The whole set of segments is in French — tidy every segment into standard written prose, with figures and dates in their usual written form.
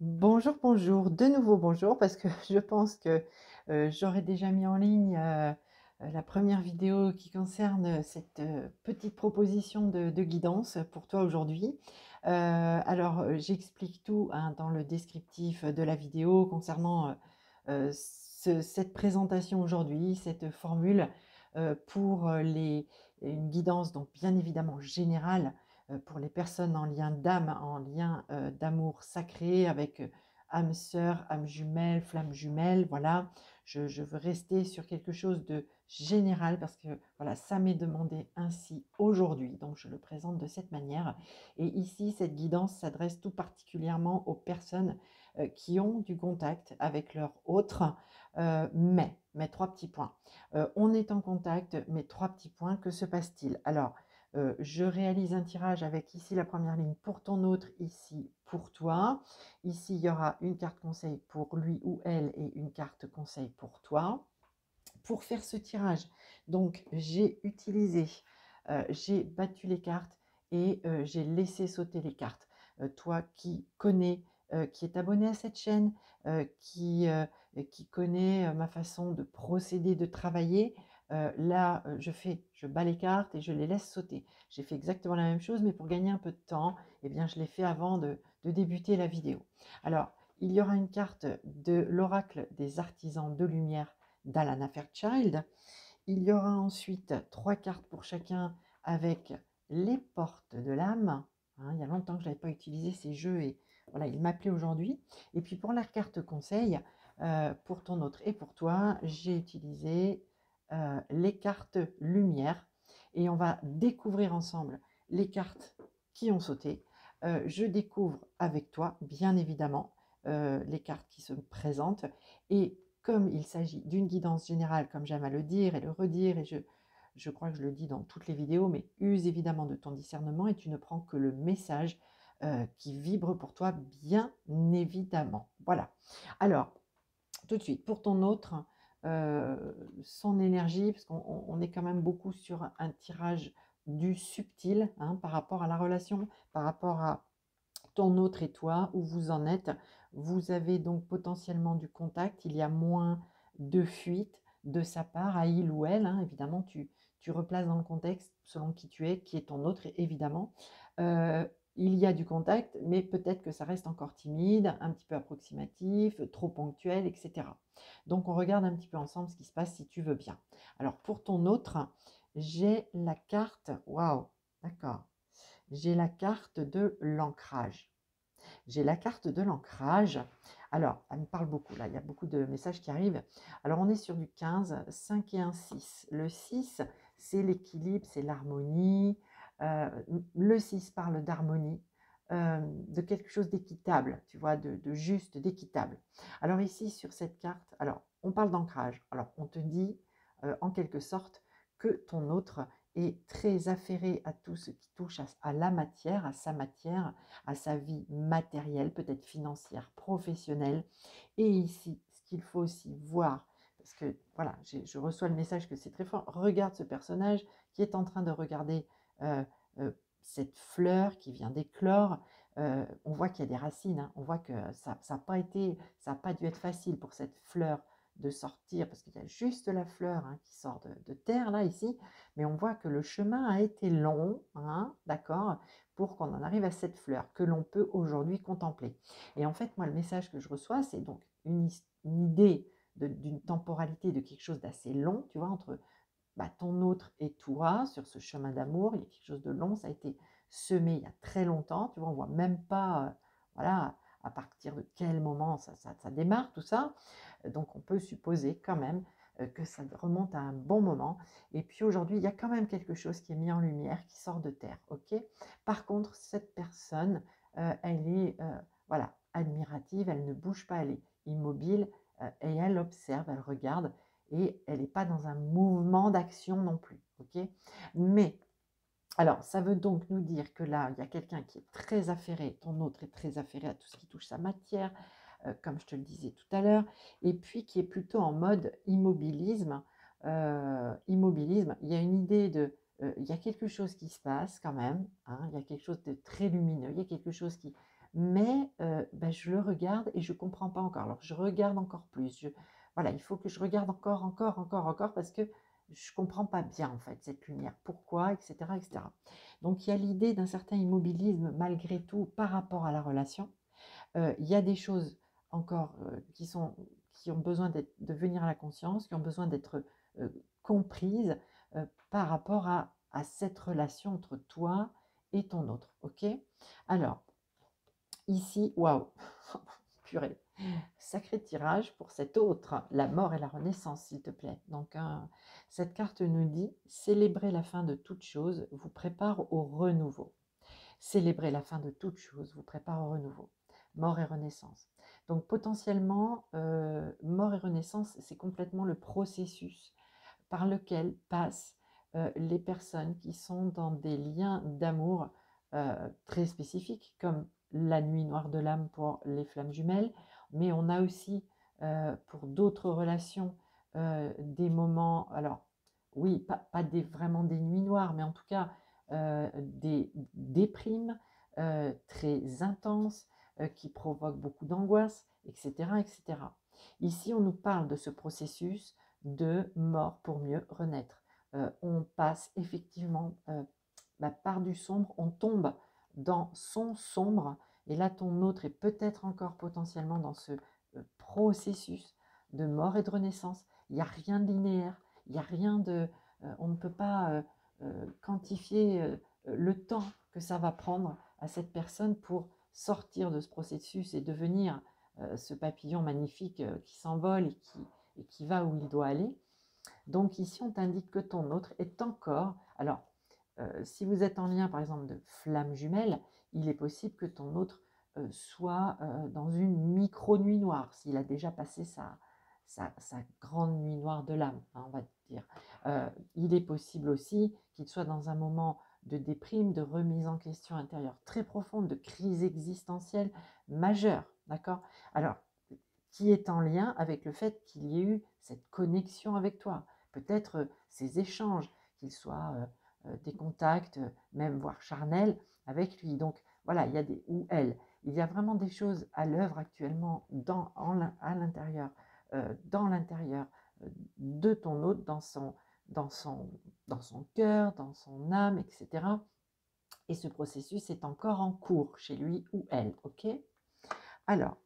Bonjour, bonjour, de nouveau bonjour parce que je pense que j'aurais déjà mis en ligne la première vidéo qui concerne cette petite proposition de guidance pour toi aujourd'hui. J'explique tout hein, dans le descriptif de la vidéo concernant cette présentation aujourd'hui, cette formule pour une guidance donc bien évidemment générale pour les personnes en lien d'âme, en lien d'amour sacré avec âme sœur, âme jumelle, flamme jumelle, voilà. Je veux rester sur quelque chose de général parce que voilà, ça m'est demandé ainsi aujourd'hui, donc je le présente de cette manière. Et ici, cette guidance s'adresse tout particulièrement aux personnes qui ont du contact avec leur autre, mais trois petits points. On est en contact, mais trois petits points, que se passe-t-il? Alors, je réalise un tirage avec ici la première ligne pour ton autre, ici pour toi. Ici, il y aura une carte conseil pour lui ou elle et une carte conseil pour toi. Pour faire ce tirage, donc j'ai battu les cartes et j'ai laissé sauter les cartes. Toi qui connais, qui est abonné à cette chaîne, qui connaît ma façon de procéder, de travailler, je bats les cartes et je les laisse sauter. J'ai fait exactement la même chose, mais pour gagner un peu de temps, eh bien, je l'ai fait avant de débuter la vidéo. Alors, il y aura une carte de l'oracle des artisans de lumière d'Alana Fairchild. Il y aura ensuite trois cartes pour chacun avec les portes de l'âme. Hein, il y a longtemps que je n'avais pas utilisé ces jeux et voilà, il m'appelait aujourd'hui. Et puis pour la carte conseil, pour ton autre et pour toi, j'ai utilisé les cartes lumière et on va découvrir ensemble les cartes qui ont sauté. Je découvre avec toi, bien évidemment, les cartes qui se présentent et comme il s'agit d'une guidance générale, comme j'aime à le dire et le redire, et je crois que je le dis dans toutes les vidéos, mais use évidemment de ton discernement et tu ne prends que le message qui vibre pour toi, bien évidemment. Voilà. Alors, tout de suite, pour ton autre, son énergie, parce qu'on est quand même beaucoup sur un tirage du subtil hein, par rapport à la relation, par rapport à ton autre et toi, où vous en êtes. Vous avez donc potentiellement du contact, il y a moins de fuite de sa part à il ou elle, hein, évidemment, tu replaces dans le contexte selon qui tu es, qui est ton autre, évidemment. Euh, il y a du contact, mais peut-être que ça reste encore timide, un petit peu approximatif, trop ponctuel, etc. Donc on regarde un petit peu ensemble ce qui se passe si tu veux bien. Alors pour ton autre, j'ai la carte, waouh, d'accord, j'ai la carte de l'ancrage. J'ai la carte de l'ancrage. Alors, elle me parle beaucoup, là, il y a beaucoup de messages qui arrivent. Alors, on est sur du 15, 5 et un 6. Le 6, c'est l'équilibre, c'est l'harmonie. Euh, le 6 parle d'harmonie, de quelque chose d'équitable, tu vois, de juste, d'équitable. Alors ici, sur cette carte, alors, on parle d'ancrage. Alors, on te dit, en quelque sorte, que ton autre est très affairé à tout ce qui touche à la matière, à sa vie matérielle, peut-être financière, professionnelle. Et ici, ce qu'il faut aussi voir, parce que voilà, je reçois le message que c'est très fort, regarde ce personnage qui est en train de regarder euh, euh, cette fleur qui vient d'éclore. On voit qu'il y a des racines, hein. On voit que ça n'a pas été, ça n'a pas dû être facile pour cette fleur de sortir, parce qu'il y a juste la fleur hein, qui sort de terre là ici, mais on voit que le chemin a été long, hein, d'accord, pour qu'on en arrive à cette fleur que l'on peut aujourd'hui contempler. Et en fait, moi, le message que je reçois, c'est donc une idée d'une temporalité, de quelque chose d'assez long, tu vois, entre ton autre et toi, sur ce chemin d'amour. Il y a quelque chose de long, ça a été semé il y a très longtemps, tu vois, on voit même pas, voilà, à partir de quel moment ça démarre tout ça. Donc on peut supposer quand même que ça remonte à un bon moment. Et puis aujourd'hui, il y a quand même quelque chose qui est mis en lumière, qui sort de terre. Ok. Par contre, cette personne, elle est voilà, admirative, elle ne bouge pas, elle est immobile et elle observe, elle regarde et elle n'est pas dans un mouvement d'action non plus. Ok. Mais alors, ça veut donc nous dire que là, il y a quelqu'un qui est très affairé, ton autre est très affairé à tout ce qui touche sa matière, comme je te le disais tout à l'heure, et puis qui est plutôt en mode immobilisme. Immobilisme, il y a une idée il y a quelque chose qui se passe quand même, hein, il y a quelque chose de très lumineux, il y a quelque chose qui mais je le regarde et je ne comprends pas encore. Alors je regarde encore plus. Voilà, il faut que je regarde encore parce que je ne comprends pas bien en fait cette lumière. Pourquoi, etc., etc. Donc il y a l'idée d'un certain immobilisme malgré tout par rapport à la relation. Il y a des choses encore qui ont besoin de venir à la conscience, qui ont besoin d'être comprises par rapport à cette relation entre toi et ton autre. Ok? Alors, ici, waouh, purée, sacré tirage pour cet autre, la mort et la renaissance, s'il te plaît. Donc, cette carte nous dit, célébrer la fin de toute chose vous prépare au renouveau. Célébrer la fin de toute chose vous prépare au renouveau. Mort et renaissance. Donc potentiellement, mort et renaissance, c'est complètement le processus par lequel passent les personnes qui sont dans des liens d'amour très spécifiques, comme la nuit noire de l'âme pour les flammes jumelles, mais on a aussi pour d'autres relations des moments, alors oui, pas vraiment des nuits noires, mais en tout cas des déprimes très intenses qui provoquent beaucoup d'angoisse, etc., etc. Ici, on nous parle de ce processus de mort pour mieux renaître. On passe effectivement par du sombre, on tombe dans son sombre, et là ton autre est peut-être encore potentiellement dans ce processus de mort et de renaissance. Il n'y a rien de linéaire, il n'y a rien de... on ne peut pas quantifier le temps que ça va prendre à cette personne pour sortir de ce processus et devenir ce papillon magnifique qui s'envole et qui va où il doit aller. Donc ici, on t'indique que ton autre est encore... Alors, si vous êtes en lien, par exemple, de flamme jumelle, il est possible que ton autre soit dans une micro-nuit noire, s'il a déjà passé sa grande nuit noire de l'âme, hein, on va dire. Il est possible aussi qu'il soit dans un moment de déprime, de remise en question intérieure très profonde, de crise existentielle majeure, d'accord? Alors, qui est en lien avec le fait qu'il y ait eu cette connexion avec toi. Peut-être ces échanges, qu'ils soient des contacts, même voire charnels, avec lui. Donc voilà, il y a des ou elle. Il y a vraiment des choses à l'œuvre actuellement à l'intérieur, dans l'intérieur de ton hôte, dans son, dans son cœur, dans son âme, etc. Et ce processus est encore en cours chez lui ou elle. Ok? Alors,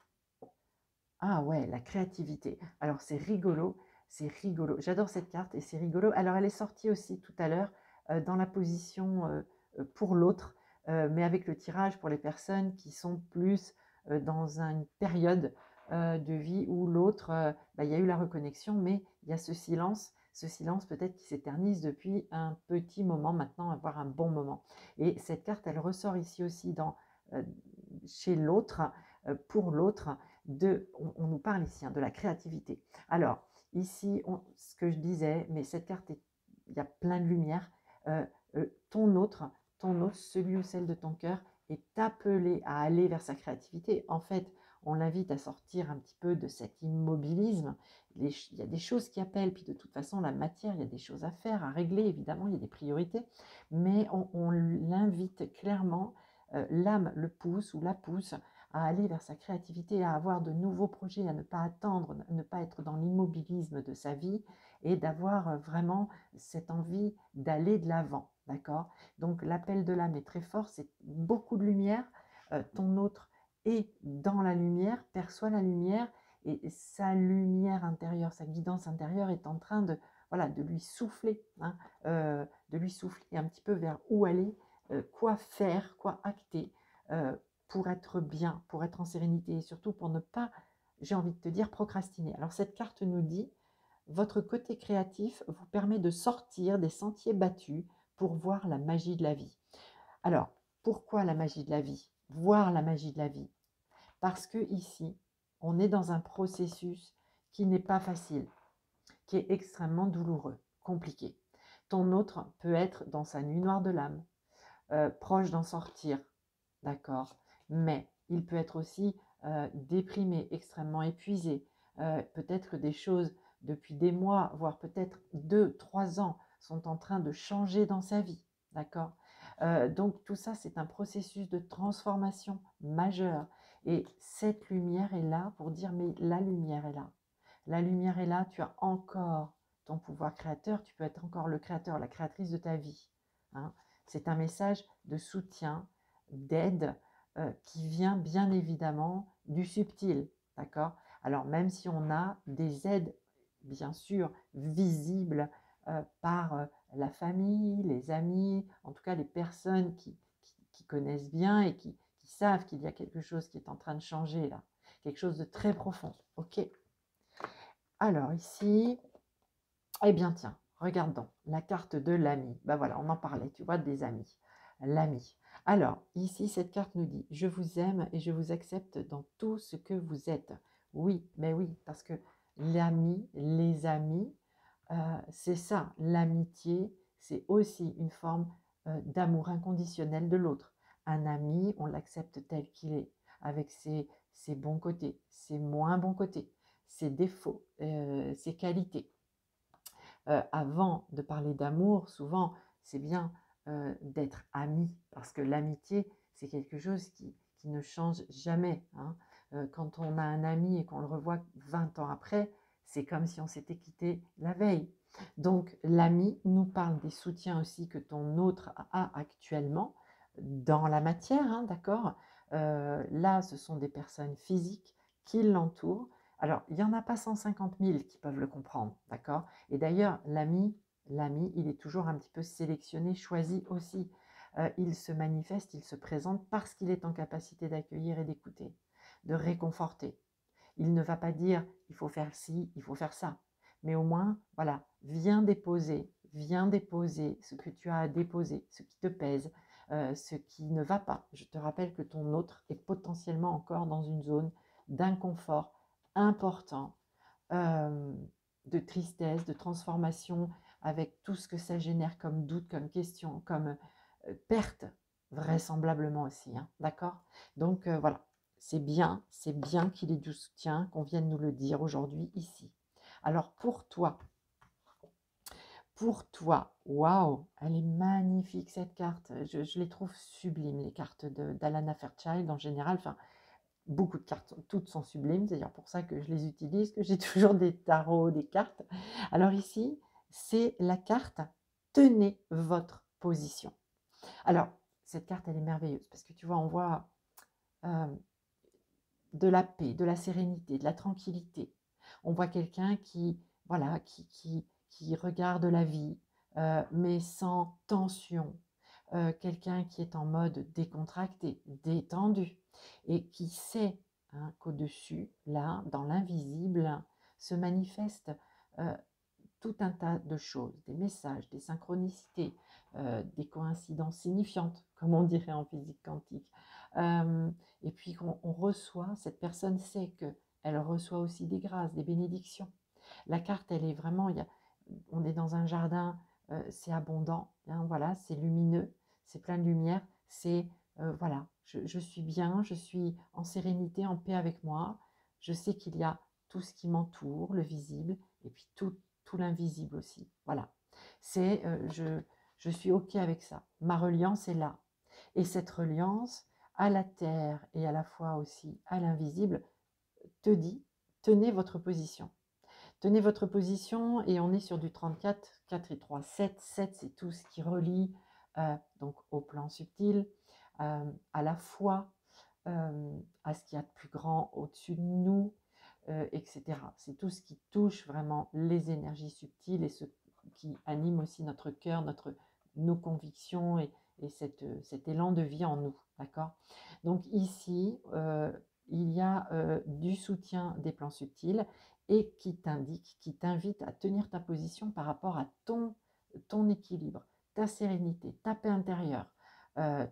ah ouais, la créativité. Alors c'est rigolo, c'est rigolo. J'adore cette carte et c'est rigolo. Alors elle est sortie aussi tout à l'heure dans la position pour l'autre, mais avec le tirage pour les personnes qui sont plus dans une période de vie où l'autre, il y a eu la reconnexion, mais il y a ce silence peut-être qui s'éternise depuis un petit moment maintenant, voire un bon moment. Et cette carte, elle ressort ici aussi euh, chez l'autre, pour l'autre on nous parle ici de la créativité. Alors, ici, ce que je disais, mais cette carte, il y a plein de lumière. Euh, ton autre, celui ou celle de ton cœur, est appelé à aller vers sa créativité. En fait, on l'invite à sortir un petit peu de cet immobilisme. Il y a des choses qui appellent, puis de toute façon, la matière, il y a des choses à faire, à régler, évidemment, il y a des priorités, mais on l'invite clairement, l'âme le pousse ou la pousse à aller vers sa créativité, à avoir de nouveaux projets, à ne pas attendre, à ne pas être dans l'immobilisme de sa vie et d'avoir vraiment cette envie d'aller de l'avant, d'accord? Donc l'appel de l'âme est très fort, c'est beaucoup de lumière, ton autre est dans la lumière, perçoit la lumière et sa lumière intérieure, sa guidance intérieure est en train de, voilà, de lui souffler, hein, de lui souffler un petit peu vers où aller, quoi faire, quoi acter, pour être bien, pour être en sérénité et surtout pour ne pas, j'ai envie de te dire, procrastiner. Alors cette carte nous dit, votre côté créatif vous permet de sortir des sentiers battus pour voir la magie de la vie. Alors, pourquoi la magie de la vie? Voir la magie de la vie. Parce que ici, on est dans un processus qui n'est pas facile, qui est extrêmement douloureux, compliqué. Ton autre peut être dans sa nuit noire de l'âme, proche d'en sortir, d'accord? Mais il peut être aussi déprimé, extrêmement épuisé. Peut-être que des choses depuis des mois, voire peut-être 2, 3 ans, sont en train de changer dans sa vie, d'accord? Donc tout ça, c'est un processus de transformation majeur. Et cette lumière est là pour dire, mais la lumière est là. La lumière est là, tu as encore ton pouvoir créateur, tu peux être encore le créateur, la créatrice de ta vie. Hein. C'est un message de soutien, d'aide, qui vient bien évidemment du subtil, d'accord? Alors même si on a des aides, bien sûr, visibles par la famille, les amis, en tout cas les personnes qui connaissent bien et qui savent qu'il y a quelque chose qui est en train de changer là, quelque chose de très profond, ok? Alors ici, eh bien tiens, regardons la carte de l'ami. Ben voilà, on en parlait, tu vois, des amis. L'ami. Alors, ici, cette carte nous dit, je vous aime et je vous accepte dans tout ce que vous êtes. Oui, mais oui, parce que l'ami, les amis, c'est ça, l'amitié, c'est aussi une forme d'amour inconditionnel de l'autre. Un ami, on l'accepte tel qu'il est, avec ses bons côtés, ses moins bons côtés, ses défauts, ses qualités. Avant de parler d'amour, souvent, c'est bien d'être ami, parce que l'amitié, c'est quelque chose qui ne change jamais. Hein. Quand on a un ami et qu'on le revoit 20 ans après, c'est comme si on s'était quitté la veille. Donc l'ami nous parle des soutiens aussi que ton autre a actuellement dans la matière, hein, d'accord. Là, ce sont des personnes physiques qui l'entourent. Alors, il n'y en a pas 150 000 qui peuvent le comprendre, d'accord. Et d'ailleurs, l'ami, il est toujours un petit peu sélectionné, choisi aussi. Il se manifeste, il se présente parce qu'il est en capacité d'accueillir et d'écouter, de réconforter. Il ne va pas dire il faut faire ci, il faut faire ça. Mais au moins, voilà, viens déposer ce que tu as à déposer, ce qui te pèse, ce qui ne va pas. Je te rappelle que ton autre est potentiellement encore dans une zone d'inconfort important, de tristesse, de transformation, avec tout ce que ça génère comme doute, comme question, comme perte, vraisemblablement aussi. Hein, d'accord. Donc voilà, c'est bien qu'il ait du soutien, qu'on vienne nous le dire aujourd'hui ici. Alors pour toi, waouh, elle est magnifique cette carte. Je les trouve sublimes, les cartes d'Alana Fairchild en général. Enfin, beaucoup de cartes, toutes sont sublimes, c'est d'ailleurs pour ça que je les utilise, que j'ai toujours des tarots, des cartes. Alors ici, c'est la carte tenez votre position. Alors, cette carte, elle est merveilleuse parce que tu vois, on voit euh, de la paix, de la sérénité, de la tranquillité. On voit quelqu'un qui, voilà, qui regarde la vie, mais sans tension. Quelqu'un qui est en mode décontracté, détendu, et qui sait hein, qu'au-dessus, là, dans l'invisible, se manifeste euh, tout un tas de choses, des messages, des synchronicités, des coïncidences signifiantes, comme on dirait en physique quantique. Euh, et puis qu'on reçoit, cette personne sait qu'elle reçoit aussi des grâces, des bénédictions. La carte, elle est vraiment, on est dans un jardin, c'est abondant, hein, voilà, c'est lumineux, c'est plein de lumière, c'est, voilà, je suis bien, je suis en sérénité, en paix avec moi, je sais qu'il y a tout ce qui m'entoure, le visible, et puis tout l'invisible aussi. Voilà. C'est, je suis OK avec ça. Ma reliance est là. Et cette reliance à la terre et à la fois aussi à l'invisible te dit, tenez votre position. Tenez votre position et on est sur du 34, 4 et 3, 7. 7, c'est tout ce qui relie donc au plan subtil, à la foi, à ce qu'il y a de plus grand au-dessus de nous, etc. C'est tout ce qui touche vraiment les énergies subtiles et ce qui anime aussi notre cœur, nos convictions et cet élan de vie en nous. D'accord. Donc ici, il y a du soutien des plans subtils et qui t'indique, qui t'invite à tenir ta position par rapport à ton équilibre, ta sérénité, ta paix intérieure,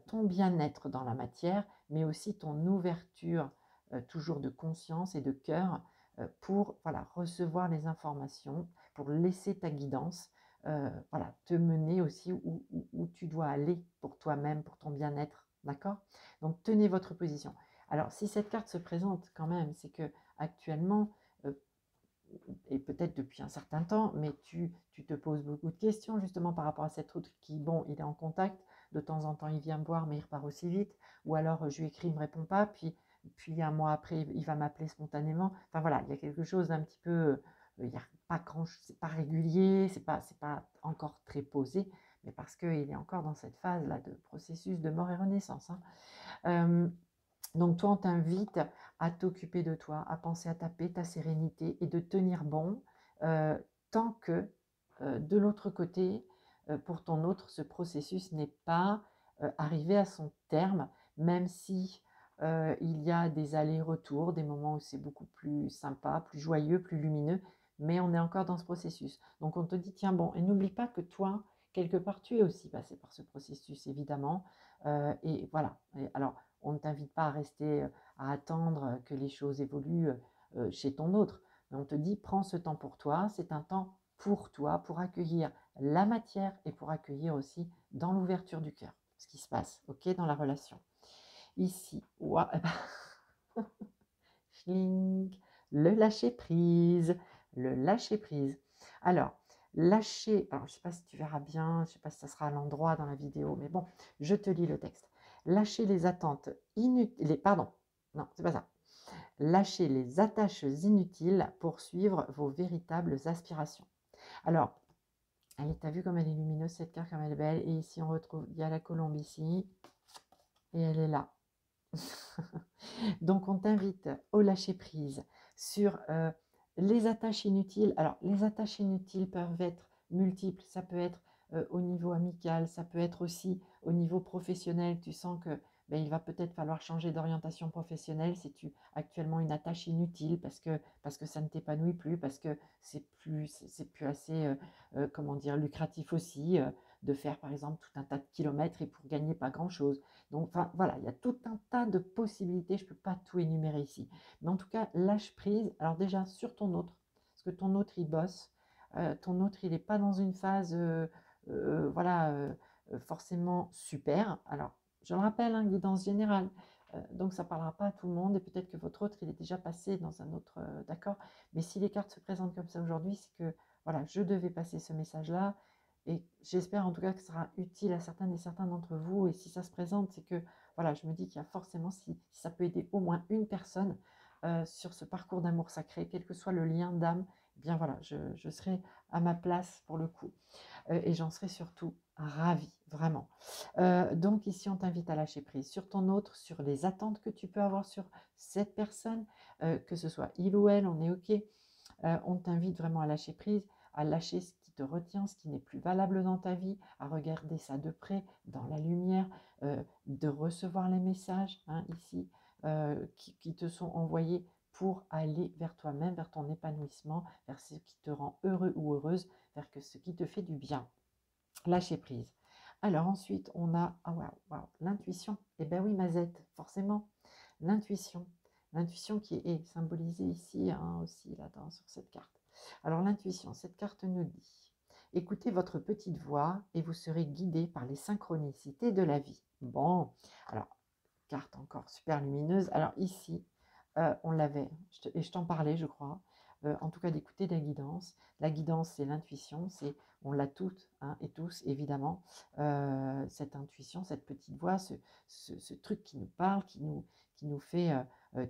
ton bien-être dans la matière, mais aussi ton ouverture toujours de conscience et de cœur pour voilà, recevoir les informations, pour laisser ta guidance, voilà, te mener aussi où tu dois aller pour toi-même, pour ton bien-être. D'accord. Donc tenez votre position. Alors si cette carte se présente quand même, c'est que actuellement, et peut-être depuis un certain temps, mais tu te poses beaucoup de questions justement par rapport à cet autre qui, bon, il est en contact, de temps en temps il vient me voir mais il repart aussi vite, ou alors je lui écris, il ne me répond pas, puis un mois après il va m'appeler spontanément. Enfin voilà, il y a quelque chose d'un petit peu, il n'y a pas grand, c'est pas régulier, c'est pas encore très posé, mais parce qu'il est encore dans cette phase-là de processus de mort et renaissance, hein. Donc toi, on t'invite à t'occuper de toi, à penser à ta paix, ta sérénité et de tenir bon tant que de l'autre côté, pour ton autre, ce processus n'est pas arrivé à son terme, même si il y a des allers-retours, des moments où c'est beaucoup plus sympa, plus joyeux, plus lumineux, mais on est encore dans ce processus. Donc on te dit, tiens bon, et n'oublie pas que toi, quelque part, tu es aussi passé par ce processus, évidemment. Et voilà. Et alors, on ne t'invite pas à rester, à attendre que les choses évoluent chez ton autre. Mais on te dit, prends ce temps pour toi. C'est un temps pour toi, pour accueillir la matière et pour accueillir aussi dans l'ouverture du cœur ce qui se passe, ok, dans la relation. Ici, ouah, schling, le lâcher prise, le lâcher prise. Alors, lâcher, alors je ne sais pas si tu verras bien, je ne sais pas si ça sera à l'endroit dans la vidéo, mais bon, je te lis le texte. Lâcher les attentes inutiles, pardon, non, c'est pas ça. Lâcher les attaches inutiles pour suivre vos véritables aspirations. Alors, allez, t'as vu comme elle est lumineuse cette carte, comme elle est belle. Et ici, on retrouve, il y a la colombe ici, et elle est là. Donc, on t'invite au lâcher prise sur les attaches inutiles. Alors, les attaches inutiles peuvent être multiples. Ça peut être au niveau amical, ça peut être aussi au niveau professionnel. Tu sens que ben, il va peut-être falloir changer d'orientation professionnelle si tu as actuellement une attache inutile parce que ça ne t'épanouit plus, parce que c'est plus assez, comment dire, lucratif aussi de faire par exemple tout un tas de kilomètres et pour gagner pas grand-chose. Donc, enfin, voilà, il y a tout un tas de possibilités, je ne peux pas tout énumérer ici. Mais en tout cas, lâche prise, alors déjà sur ton autre, parce que ton autre, il bosse, ton autre, il n'est pas dans une phase, voilà, forcément super. Alors, je le rappelle, hein, guidance générale, donc ça ne parlera pas à tout le monde, et peut-être que votre autre, il est déjà passé dans un autre, d'accord. Mais si les cartes se présentent comme ça aujourd'hui, c'est que, voilà, je devais passer ce message-là, et j'espère en tout cas que ce sera utile à certaines et certains d'entre vous. Et si ça se présente, c'est que voilà, je me dis qu'il y a forcément, si ça peut aider au moins une personne sur ce parcours d'amour sacré, quel que soit le lien d'âme, eh bien voilà, je serai à ma place pour le coup. Et j'en serai surtout ravie, vraiment. Donc ici, on t'invite à lâcher prise sur ton autre, sur les attentes que tu peux avoir sur cette personne, que ce soit il ou elle, on est OK. On t'invite vraiment à lâcher prise, à lâcher ce qui te retient, ce qui n'est plus valable dans ta vie, à regarder ça de près, dans la lumière, de recevoir les messages hein, ici qui te sont envoyés pour aller vers toi-même, vers ton épanouissement, vers ce qui te rend heureux ou heureuse, vers ce qui te fait du bien. Lâcher prise. Alors ensuite, on a l'intuition. Eh bien oui, Mazette, forcément, l'intuition. L'intuition qui est symbolisée ici hein, aussi, là-dedans, sur cette carte. Alors l'intuition, cette carte nous dit, écoutez votre petite voix et vous serez guidé par les synchronicités de la vie. Bon, alors, carte encore super lumineuse. Alors ici, on l'avait, et je t'en parlais, je crois, en tout cas d'écouter la guidance. La guidance, c'est l'intuition, on l'a toutes hein, et tous, évidemment, cette intuition, cette petite voix, ce truc qui nous parle, qui nous fait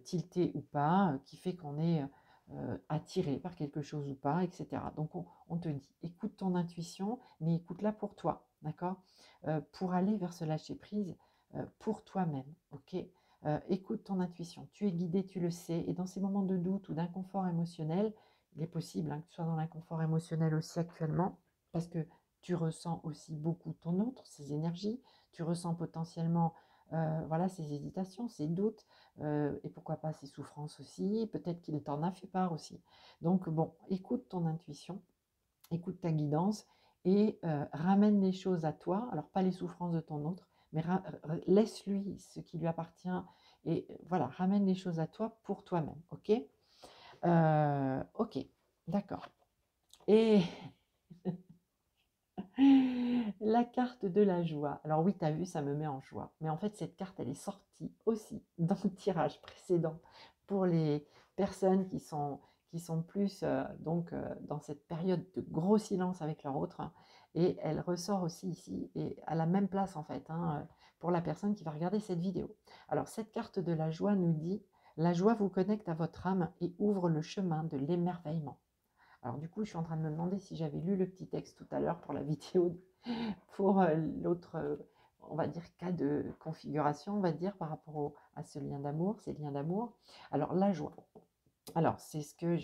tilter ou pas, qui fait qu'on est attiré par quelque chose ou pas, etc. Donc, on te dit, écoute ton intuition, mais écoute-la pour toi, d'accord. Pour aller vers ce lâcher-prise pour toi-même, ok. Écoute ton intuition, tu es guidé, tu le sais, et dans ces moments de doute ou d'inconfort émotionnel, il est possible hein, que tu sois dans l'inconfort émotionnel aussi actuellement, parce que tu ressens aussi beaucoup ton autre, ses énergies, tu ressens potentiellement voilà, ses hésitations, ses doutes, et pourquoi pas ses souffrances aussi, peut-être qu'il t'en a fait part aussi. Donc bon, écoute ton intuition, écoute ta guidance, et ramène les choses à toi, alors pas les souffrances de ton autre, mais laisse-lui ce qui lui appartient, et voilà, ramène les choses à toi pour toi-même, ok. Ok, d'accord. Et la carte de la joie. Alors oui, tu as vu, ça me met en joie. Mais en fait, cette carte, elle est sortie aussi dans le tirage précédent pour les personnes qui qui sont plus donc dans cette période de gros silence avec leur autre, hein, et elle ressort aussi ici et à la même place en fait, hein, pour la personne qui va regarder cette vidéo. Alors cette carte de la joie nous dit: «La joie vous connecte à votre âme et ouvre le chemin de l'émerveillement». Alors du coup, je suis en train de me demander si j'avais lu le petit texte tout à l'heure pour la vidéo, pour l'autre, on va dire, cas de configuration, on va dire, par rapport à ce lien d'amour, ces liens d'amour. Alors la joie. Alors c'est ce que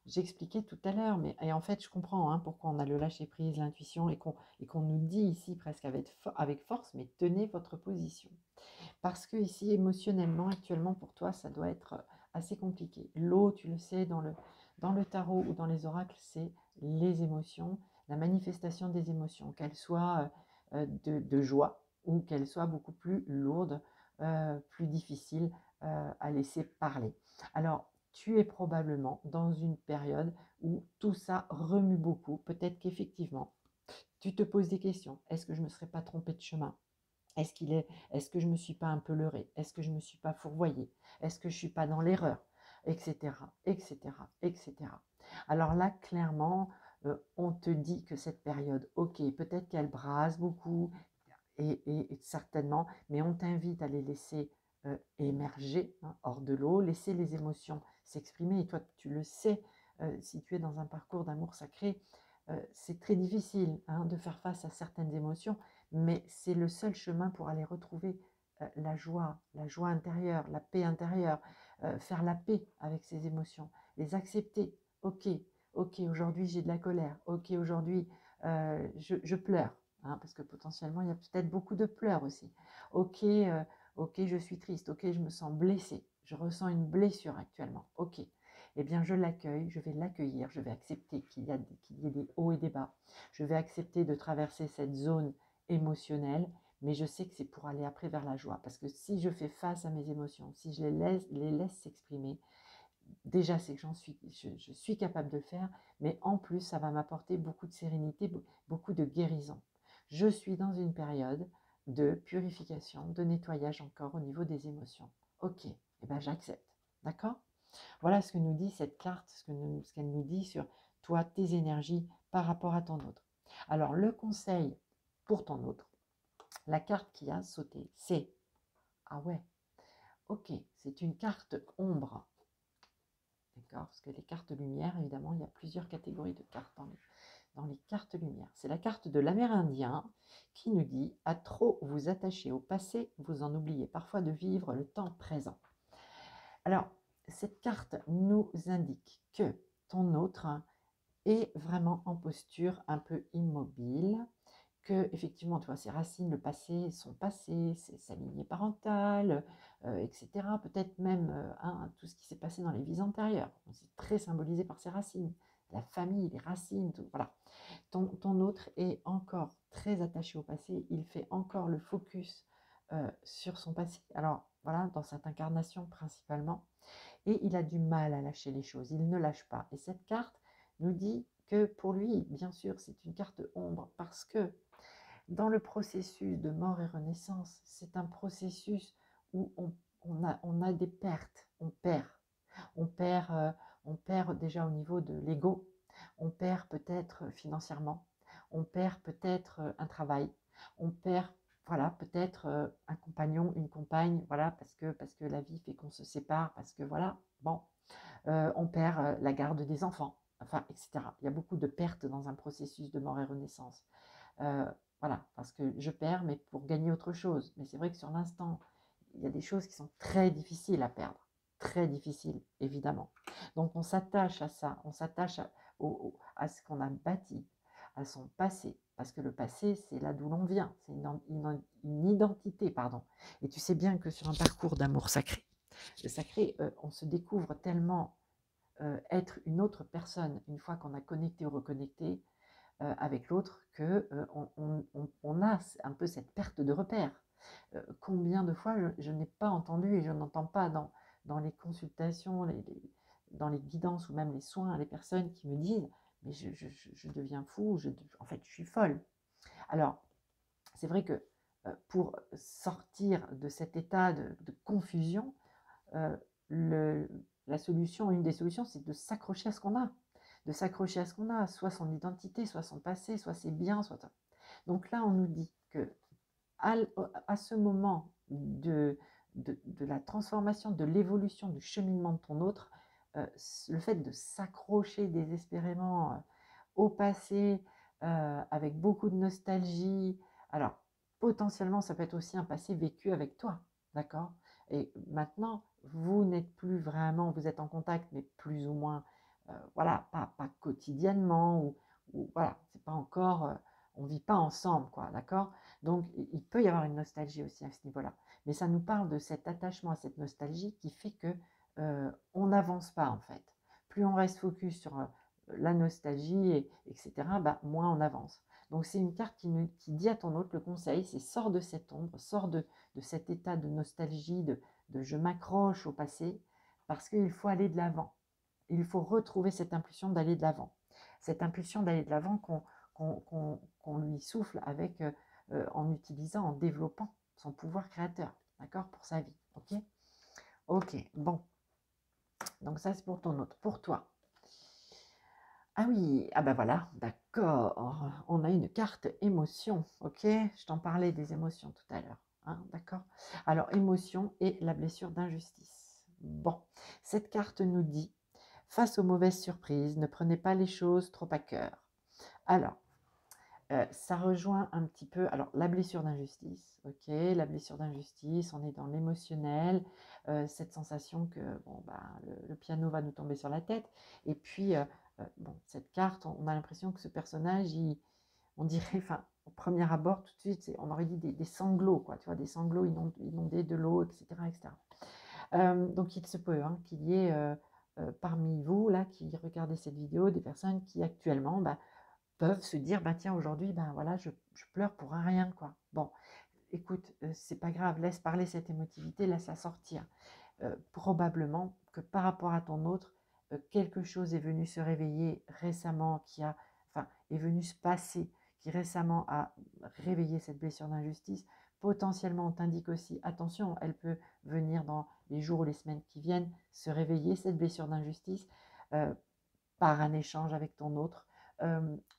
j'expliquais tout à l'heure, mais et en fait je comprends hein, pourquoi on a le lâcher prise, l'intuition, et qu'on nous dit ici presque avec force, mais tenez votre position. Parce que ici, émotionnellement, actuellement, pour toi, ça doit être assez compliqué. L'eau, tu le sais, dans le tarot ou dans les oracles, c'est les émotions, la manifestation des émotions, qu'elles soient de joie ou qu'elles soient beaucoup plus lourdes, plus difficiles à laisser parler. Alors, tu es probablement dans une période où tout ça remue beaucoup. Peut-être qu'effectivement, tu te poses des questions. Est-ce que je ne me serais pas trompée de chemin? Est-ce que je ne me suis pas un peu leurrée? Est-ce que je ne me suis pas fourvoyée? Est-ce que je ne suis pas dans l'erreur? Etc., etc., etc. Alors là, clairement, on te dit que cette période, ok, peut-être qu'elle brasse beaucoup, et certainement, mais on t'invite à les laisser émerger hein, hors de l'eau, laisser les émotions s'exprimer. Et toi, tu le sais, si tu es dans un parcours d'amour sacré, c'est très difficile hein, de faire face à certaines émotions, mais c'est le seul chemin pour aller retrouver la joie intérieure, la paix intérieure, faire la paix avec ces émotions, les accepter. Ok, ok, aujourd'hui j'ai de la colère. Ok, aujourd'hui je pleure. Hein, parce que potentiellement, il y a peut-être beaucoup de pleurs aussi. Ok, ok, je suis triste. Ok, je me sens blessée. Je ressens une blessure actuellement. Ok, eh bien, je l'accueille, je vais l'accueillir, je vais accepter qu'il y ait des hauts et des bas. Je vais accepter de traverser cette zone émotionnelle, mais je sais que c'est pour aller après vers la joie. Parce que si je fais face à mes émotions, si je les laisse s'exprimer, déjà, c'est que je suis capable de le faire, mais en plus, ça va m'apporter beaucoup de sérénité, beaucoup de guérison. Je suis dans une période de purification, de nettoyage encore au niveau des émotions. Ok, et ben j'accepte. D'accord? Voilà ce que nous dit cette carte, ce qu'elle nous dit sur toi, tes énergies par rapport à ton autre. Alors, le conseil pour ton autre, la carte qui a sauté, c'est, ah ouais, ok, c'est une carte ombre. D'accord? Parce que les cartes lumière, évidemment, il y a plusieurs catégories de cartes dans les cartes lumière. C'est la carte de l'Amérindien qui nous dit: à trop vous attacher au passé, vous en oubliez parfois de vivre le temps présent. Alors, cette carte nous indique que ton autre est vraiment en posture un peu immobile, que effectivement, tu vois, ses racines, le passé, son passé, c'est sa lignée parentale, etc. Peut-être même hein, tout ce qui s'est passé dans les vies antérieures. C'est très symbolisé par ses racines, la famille, les racines, tout, voilà. Ton autre est encore très attaché au passé, il fait encore le focus sur son passé. Alors voilà, dans cette incarnation principalement, et il a du mal à lâcher les choses, il ne lâche pas. Et cette carte nous dit que pour lui, bien sûr, c'est une carte ombre parce que dans le processus de mort et renaissance, c'est un processus où on a des pertes, on perd, on perd déjà au niveau de l'ego, on perd peut-être financièrement, on perd peut-être un travail, on perd voilà, peut-être un compagnon, une compagne, voilà, parce que la vie fait qu'on se sépare, parce que voilà, bon, on perd la garde des enfants, enfin, etc. Il y a beaucoup de pertes dans un processus de mort et renaissance. Euh, voilà, parce que je perds, mais pour gagner autre chose. Mais c'est vrai que sur l'instant, il y a des choses qui sont très difficiles à perdre. Très difficiles, évidemment. Donc on s'attache à ça, on s'attache à ce qu'on a bâti, à son passé. Parce que le passé, c'est là d'où l'on vient. C'est une identité, pardon. Et tu sais bien que sur un parcours d'amour sacré, le sacré, on se découvre tellement être une autre personne une fois qu'on a connecté ou reconnecté avec l'autre que on a un peu cette perte de repère. Combien de fois je n'ai pas entendu et je n'entends pas dans les consultations, dans les guidances ou même les soins, les personnes qui me disent mais je deviens fou, en fait je suis folle. Alors c'est vrai que pour sortir de cet état de confusion, euh, le, la solution, une des solutions, c'est de s'accrocher à ce qu'on a. De s'accrocher à ce qu'on a, soit son identité, soit son passé, soit ses biens, soit... Donc là, on nous dit que à ce moment de la transformation, de l'évolution, du cheminement de ton autre, le fait de s'accrocher désespérément au passé, avec beaucoup de nostalgie, alors potentiellement ça peut être aussi un passé vécu avec toi, d'accord? Et maintenant, vous n'êtes plus vraiment, vous êtes en contact, mais plus ou moins, voilà, pas quotidiennement, ou voilà, c'est pas encore, on vit pas ensemble, quoi, d'accord? Donc, il peut y avoir une nostalgie aussi à ce niveau-là. Mais ça nous parle de cet attachement à cette nostalgie qui fait que on n'avance pas, en fait. Plus on reste focus sur la nostalgie, etc., bah, moins on avance. Donc, c'est une carte qui dit à ton autre, le conseil, c'est sors de cette ombre, sors de cet état de nostalgie, de je m'accroche au passé, parce qu'il faut aller de l'avant. Il faut retrouver cette impulsion d'aller de l'avant. Cette impulsion d'aller de l'avant qu'on lui souffle avec, en utilisant, en développant son pouvoir créateur, d'accord, pour sa vie. Ok, ok, bon. Donc ça, c'est pour ton autre. Pour toi. Ah oui, ah ben voilà, d'accord. On a une carte émotion, ok? Je t'en parlais des émotions tout à l'heure, hein, d'accord? Alors, émotion et la blessure d'injustice. Bon, cette carte nous dit, face aux mauvaises surprises, ne prenez pas les choses trop à cœur. Alors, ça rejoint un petit peu, alors la blessure d'injustice, ok, la blessure d'injustice, on est dans l'émotionnel, cette sensation que bon, bah, le piano va nous tomber sur la tête, et puis bon, cette carte, on a l'impression que ce personnage, on dirait, enfin, au premier abord, tout de suite, on aurait dit des sanglots, quoi, tu vois, des sanglots inondés de l'eau, etc., etc. Donc il se peut hein, qu'il y ait parmi vous, là, qui regardez cette vidéo, des personnes qui actuellement, bah, peuvent se dire, bah tiens, aujourd'hui, ben voilà, je pleure pour un rien, quoi. Bon, écoute, c'est pas grave, laisse parler cette émotivité, laisse-la sortir. Probablement que par rapport à ton autre, quelque chose est venu se réveiller récemment, enfin, est venu se passer, qui récemment a réveillé cette blessure d'injustice. Potentiellement, on t'indique aussi, attention, elle peut venir dans les jours ou les semaines qui viennent se réveiller, cette blessure d'injustice, par un échange avec ton autre,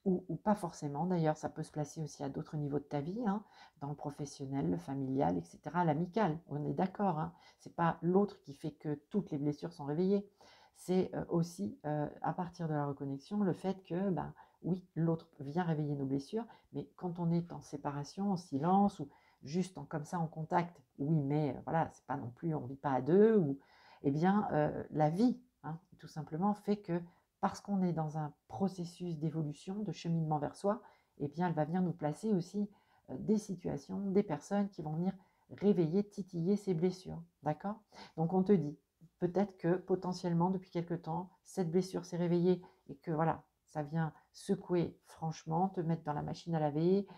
ou pas forcément. D'ailleurs, ça peut se placer aussi à d'autres niveaux de ta vie, hein, dans le professionnel, le familial, etc., l'amical. On est d'accord, hein, c'est pas l'autre qui fait que toutes les blessures sont réveillées. C'est aussi, à partir de la reconnexion, le fait que, ben, oui, l'autre vient réveiller nos blessures, mais quand on est en séparation, en silence, ou juste comme ça en contact, oui, mais voilà, c'est pas non plus, on vit pas à deux, ou eh bien, la vie, hein, tout simplement, fait que parce qu'on est dans un processus d'évolution, de cheminement vers soi, eh bien, elle va venir nous placer aussi des situations, des personnes qui vont venir réveiller, titiller ces blessures. D'accord? Donc, on te dit, peut-être que potentiellement, depuis quelque temps, cette blessure s'est réveillée et que voilà, ça vient secouer franchement, te mettre dans la machine à laver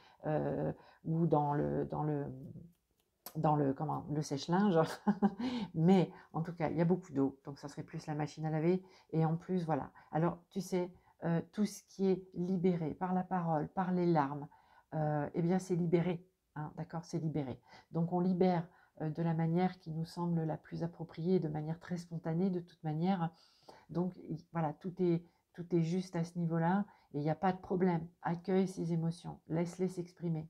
ou dans le sèche-linge, mais en tout cas, il y a beaucoup d'eau, donc ça serait plus la machine à laver. Et en plus, voilà. Alors, tu sais, tout ce qui est libéré par la parole, par les larmes, eh bien, c'est libéré. Hein, d'accord, c'est libéré. Donc, on libère de la manière qui nous semble la plus appropriée, de manière très spontanée, de toute manière. Donc, voilà, tout est juste à ce niveau-là, et il n'y a pas de problème. Accueille ces émotions, laisse-les s'exprimer.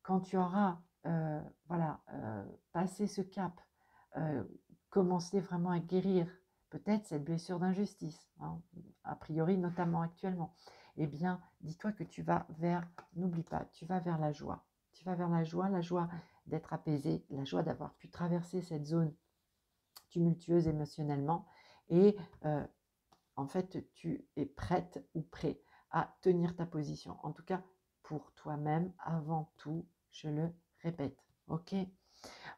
Quand tu auras voilà, passé ce cap, commencer vraiment à guérir peut-être cette blessure d'injustice, hein, a priori notamment actuellement, eh bien, dis-toi que tu vas vers, n'oublie pas, tu vas vers la joie. Tu vas vers la joie d'être apaisé, la joie d'avoir pu traverser cette zone tumultueuse émotionnellement, et en fait, tu es prête ou prêt à tenir ta position. En tout cas, pour toi-même, avant tout, je le répète. Ok?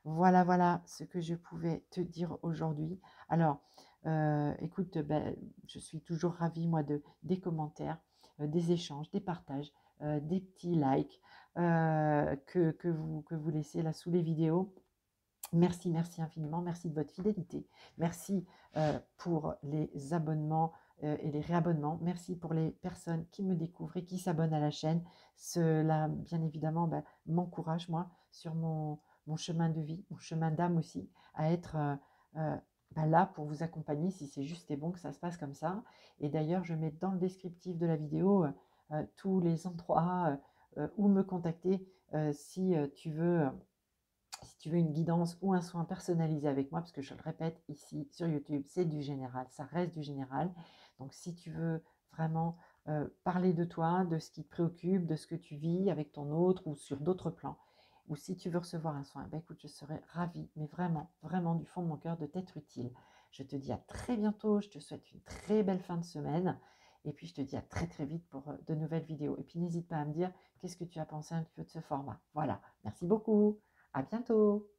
Voilà, voilà ce que je pouvais te dire aujourd'hui. Alors, écoute, ben, je suis toujours ravie, moi, des commentaires, des échanges, des partages, des petits likes que vous laissez là sous les vidéos. Merci, merci infiniment. Merci de votre fidélité. Merci pour les abonnements et les réabonnements. Merci pour les personnes qui me découvrent et qui s'abonnent à la chaîne. Cela, bien évidemment, m'encourage, moi, sur mon chemin de vie, mon chemin d'âme aussi, à être bah, là pour vous accompagner si c'est juste et bon que ça se passe comme ça. Et d'ailleurs, je mets dans le descriptif de la vidéo tous les endroits où me contacter si tu veux. Si tu veux une guidance ou un soin personnalisé avec moi, parce que je le répète ici sur YouTube, c'est du général, ça reste du général. Donc si tu veux vraiment parler de toi, de ce qui te préoccupe, de ce que tu vis avec ton autre ou sur d'autres plans, ou si tu veux recevoir un soin, ben écoute, je serais ravie, mais vraiment, vraiment du fond de mon cœur de t'être utile. Je te dis à très bientôt, je te souhaite une très belle fin de semaine, et puis je te dis à très très vite pour de nouvelles vidéos. Et puis n'hésite pas à me dire qu'est-ce que tu as pensé un petit peu de ce format. Voilà, merci beaucoup. À bientôt!